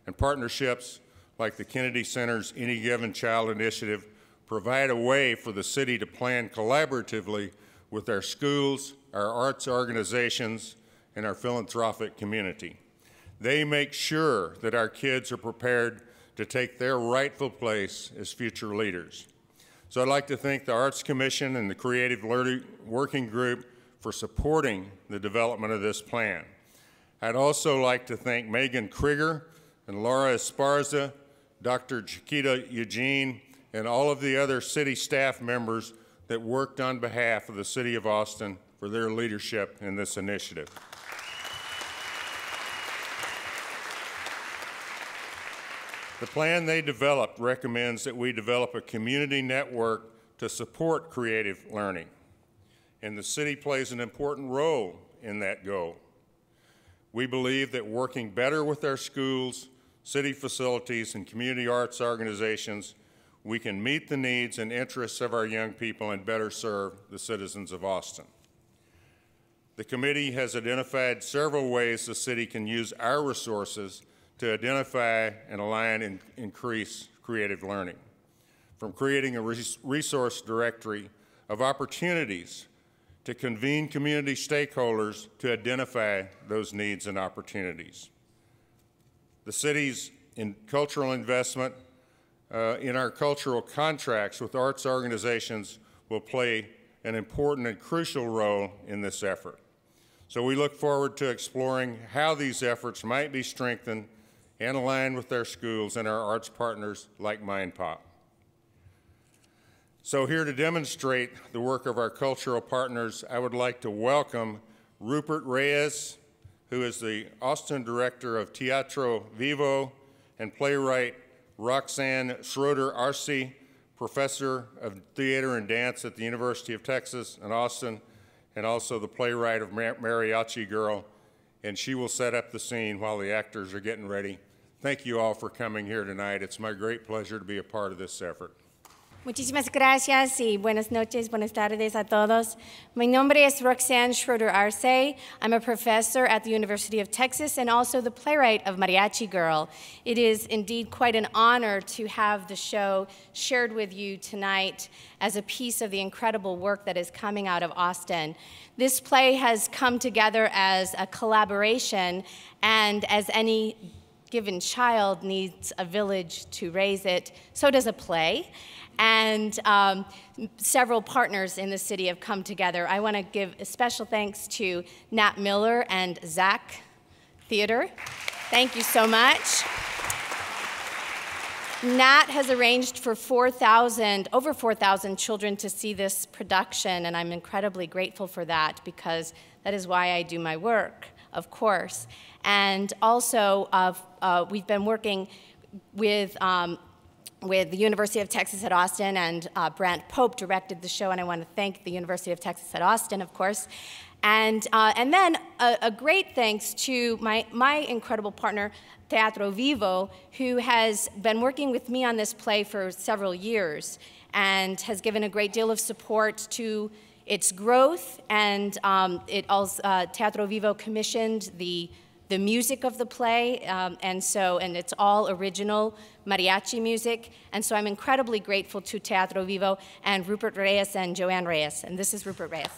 And partnerships like the Kennedy Center's Any Given Child initiative provide a way for the city to plan collaboratively with our schools, our arts organizations, and our philanthropic community. They make sure that our kids are prepared to take their rightful place as future leaders. So I'd like to thank the Arts Commission and the Creative Learning Working Group for supporting the development of this plan. I'd also like to thank Megan Krieger and Laura Esparza, Dr. Chiquita Eugene, and all of the other city staff members that worked on behalf of the City of Austin for their leadership in this initiative. The plan they developed recommends that we develop a community network to support creative learning, and the city plays an important role in that goal. We believe that working better with our schools, city facilities, and community arts organizations, we can meet the needs and interests of our young people and better serve the citizens of Austin. The committee has identified several ways the city can use our resources to identify and align and increase creative learning, from creating a resource directory of opportunities to convene community stakeholders to identify those needs and opportunities. The city's cultural investment in our cultural contracts with arts organizations will play an important and crucial role in this effort. So we look forward to exploring how these efforts might be strengthened and aligned with our schools and our arts partners like MindPop. So here to demonstrate the work of our cultural partners, I would like to welcome Rupert Reyes, who is the Austin Director of Teatro Vivo, and playwright Roxanne Schroeder-Arce, Professor of Theater and Dance at the University of Texas in Austin, and also the playwright of Mariachi Girl, and she will set up the scene while the actors are getting ready. Thank you all for coming here tonight. It's my great pleasure to be a part of this effort. Muchísimas gracias y buenas noches, buenas tardes a todos. My nombre es Roxanne Schroeder Arce. I'm a professor at the University of Texas and also the playwright of Mariachi Girl. It is indeed quite an honor to have the show shared with you tonight as a piece of the incredible work that is coming out of Austin. This play has come together as a collaboration, and as any given child needs a village to raise it, so does a play. And several partners in the city have come together. I want to give a special thanks to Nat Miller and Zach Theater. Thank you so much. Nat has arranged for over 4,000 children to see this production, and I'm incredibly grateful for that because that is why I do my work, of course. And also, we've been working with the University of Texas at Austin, and Brant Pope directed the show, and I want to thank the University of Texas at Austin, of course. And then a great thanks to my incredible partner, Teatro Vivo, who has been working with me on this play for several years and has given a great deal of support to its growth. And Teatro Vivo commissioned the music of the play, and it's all original mariachi music. And so I'm incredibly grateful to Teatro Vivo and Rupert Reyes and Joanne Reyes. And this is Rupert Reyes.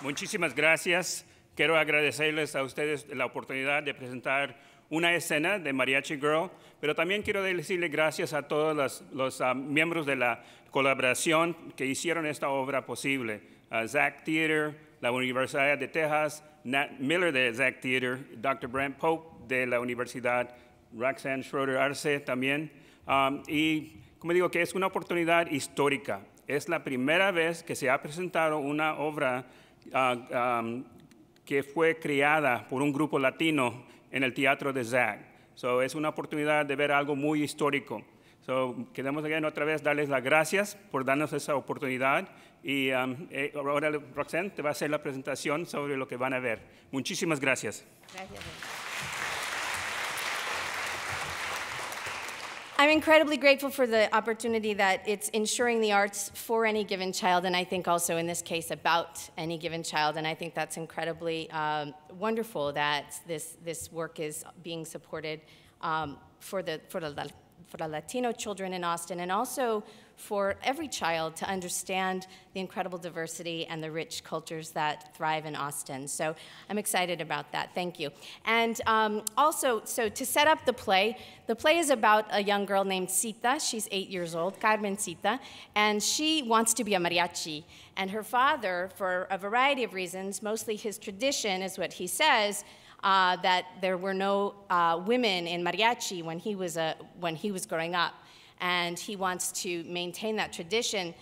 Muchísimas gracias. Quiero agradecerles a ustedes la oportunidad de presentar una escena de Mariachi Girl, pero también quiero decirle gracias a todos los miembros de la colaboración que hicieron esta obra posible. Zach Theater, la Universidad de Texas, Nat Miller de Zach Theater, Dr. Brant Pope de la Universidad, Roxanne Schroeder Arce también. Y como digo, que es una oportunidad histórica. Es la primera vez que se ha presentado una obra que fue creada por un grupo latino en el teatro de Zach. So, es una oportunidad de ver algo muy histórico. So, queremos otra vez darles las gracias por darnos esa oportunidad. Y ahora Roxanne te va a hacer la presentación sobre lo que van a ver. Muchísimas gracias. Gracias. I'm incredibly grateful for the opportunity that it's ensuring the arts for any given child, and I think also in this case about any given child, and I think that's incredibly wonderful that this work is being supported for the Latino children in Austin, and also for every child to understand the incredible diversity and the rich cultures that thrive in Austin. So I'm excited about that. Thank you. And also, so to set up the play is about a young girl named Cita. She's 8 years old, Carmencita, and she wants to be a mariachi. And her father, for a variety of reasons, mostly his tradition is what he says, that there were no women in mariachi when he was growing up. And he wants to maintain that tradition,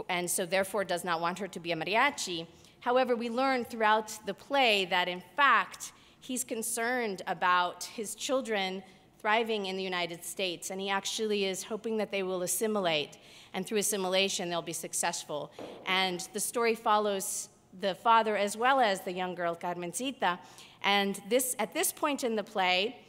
and so therefore does not want her to be a mariachi. However, we learn throughout the play that, in fact, he's concerned about his children thriving in the United States, and he actually is hoping that they will assimilate, and through assimilation, they'll be successful. And the story follows the father as well as the young girl, Carmencita. And at this point in the play,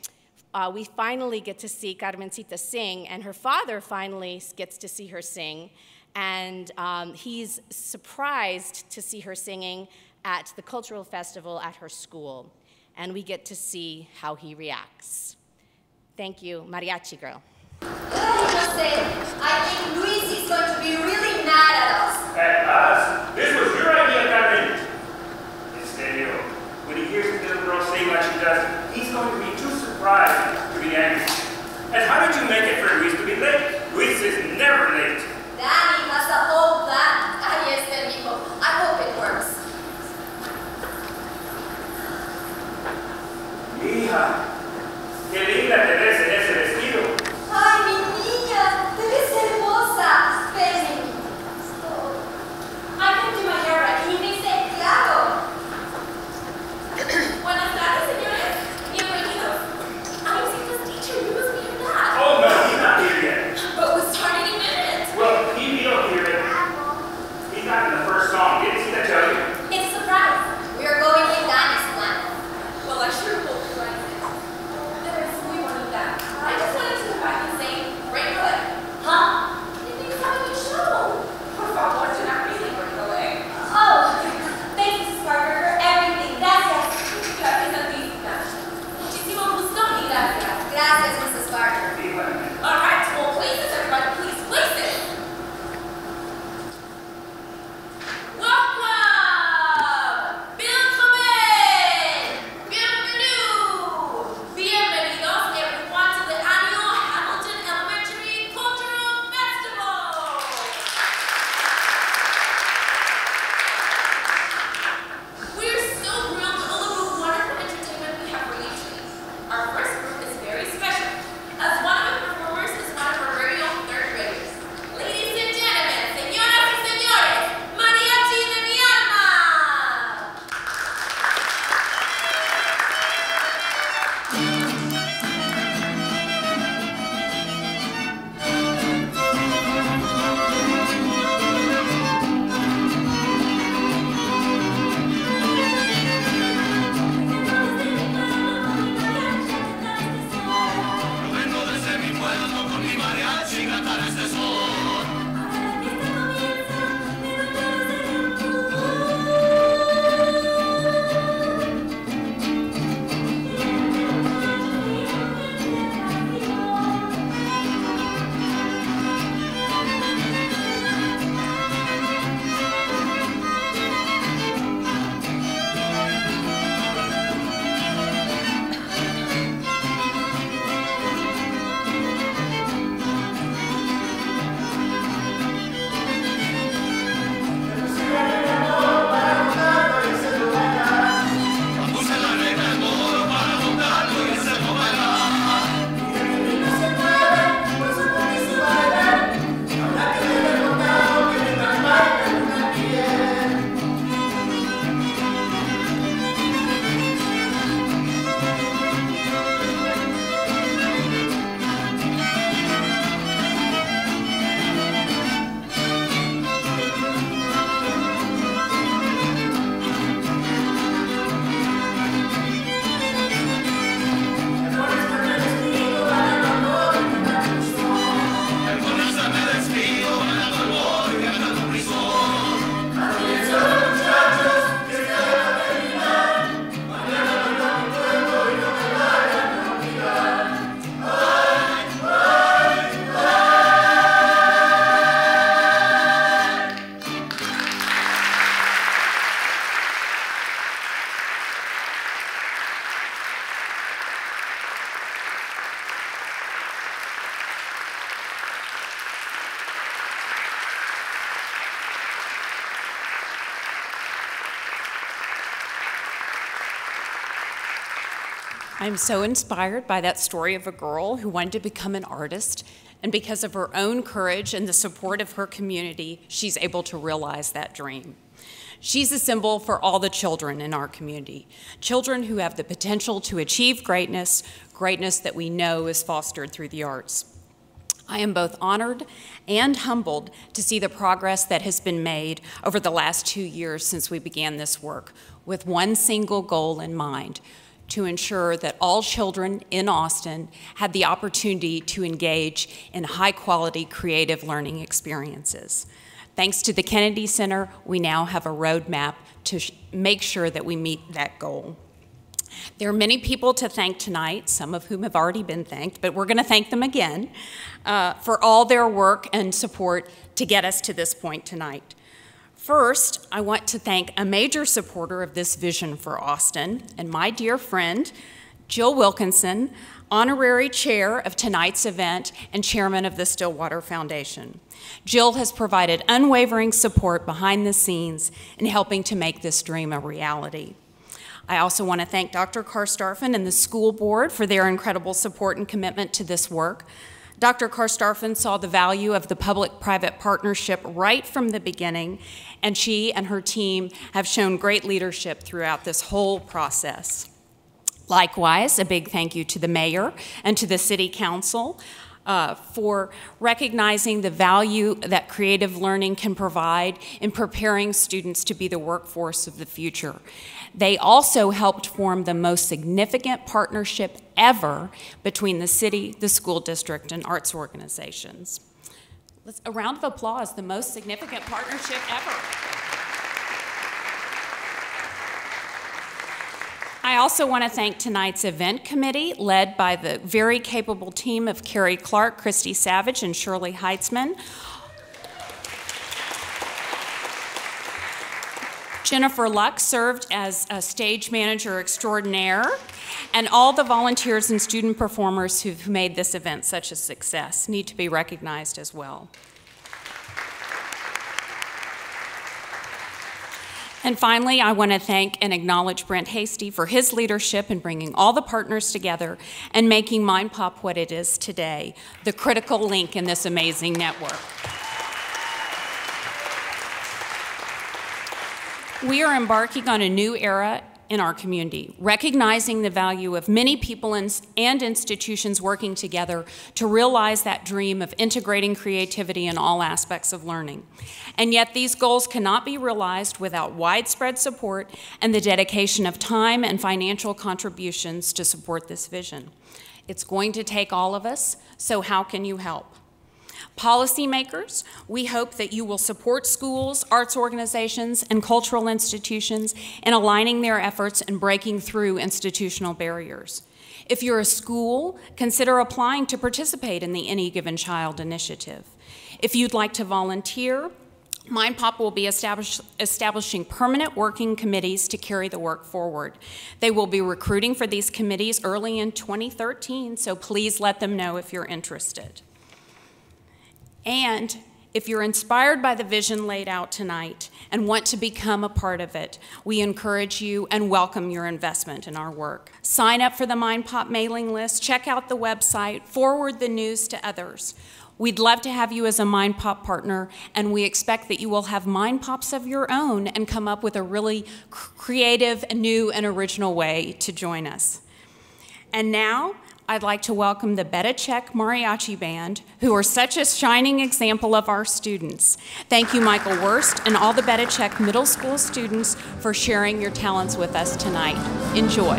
we finally get to see Carmencita sing, and her father finally gets to see her sing. And he's surprised to see her singing at the cultural festival at her school. And we get to see how he reacts. Thank you, Mariachi Girl. I think Luis is going to be really mad at us. At us? This was your idea, Carmen. Instead, when he hears the little girl sing like she does, he's going to be too surprised to be angry. And how did you make it for Luis to be late? Luis is never late. Danny has a whole plan. Ahí está, mijo. I hope it works. Hija, qué linda te ves en ese vestido. Ay, mi niña, te ves hermosa. Espérenme. I can do my hair right. Can you fix it? Claro. Buenas tardes, señores. Bienvenidos. I'm Cita's teacher. You must be her dad. Oh, no, he's not here yet. But we'll start any minute. Well, he will hear it. He's not in the first song. Didn't Cita tell you? It's a surprise. We are going with Danny's plan. Well, I sure hope you're right. I'm so inspired by that story of a girl who wanted to become an artist, and because of her own courage and the support of her community, she's able to realize that dream. She's a symbol for all the children in our community, children who have the potential to achieve greatness, greatness that we know is fostered through the arts. I am both honored and humbled to see the progress that has been made over the last 2 years since we began this work, with one single goal in mind: to ensure that all children in Austin had the opportunity to engage in high-quality creative learning experiences. Thanks to the Kennedy Center, we now have a roadmap to make sure that we meet that goal. There are many people to thank tonight, some of whom have already been thanked, but we're going to thank them again for all their work and support to get us to this point tonight. First, I want to thank a major supporter of this vision for Austin and my dear friend, Jill Wilkinson, honorary chair of tonight's event and chairman of the Stillwater Foundation. Jill has provided unwavering support behind the scenes in helping to make this dream a reality. I also want to thank Dr. Karstarfin and the school board for their incredible support and commitment to this work. Dr. Karstarfin saw the value of the public-private partnership right from the beginning, and she and her team have shown great leadership throughout this whole process. Likewise, a big thank you to the mayor and to the city council for recognizing the value that creative learning can provide in preparing students to be the workforce of the future. They also helped form the most significant partnership ever between the city, the school district, and arts organizations. A round of applause, the most significant partnership ever. I also want to thank tonight's event committee, led by the very capable team of Carrie Clark, Christy Savage, and Shirley Heitzman. Jennifer Luck served as a stage manager extraordinaire, and all the volunteers and student performers who've made this event such a success need to be recognized as well. And finally, I want to thank and acknowledge Brent Hasty for his leadership in bringing all the partners together and making Mind Pop what it is today, the critical link in this amazing network. We are embarking on a new era in our community, recognizing the value of many people and institutions working together to realize that dream of integrating creativity in all aspects of learning. And yet these goals cannot be realized without widespread support and the dedication of time and financial contributions to support this vision. It's going to take all of us, so how can you help? Policymakers, we hope that you will support schools, arts organizations, and cultural institutions in aligning their efforts and breaking through institutional barriers. If you're a school, consider applying to participate in the Any Given Child initiative. If you'd like to volunteer, MindPop will be establishing permanent working committees to carry the work forward. They will be recruiting for these committees early in 2013, so please let them know if you're interested. And if you're inspired by the vision laid out tonight and want to become a part of it, we encourage you and welcome your investment in our work. Sign up for the MindPop mailing list, check out the website, forward the news to others. We'd love to have you as a MindPop partner, and we expect that you will have MindPops of your own and come up with a really creative, new, and original way to join us. And now, I'd like to welcome the Beta Check Mariachi Band, who are such a shining example of our students. Thank you, Michael Wurst, and all the Beta Check Middle School students for sharing your talents with us tonight. Enjoy.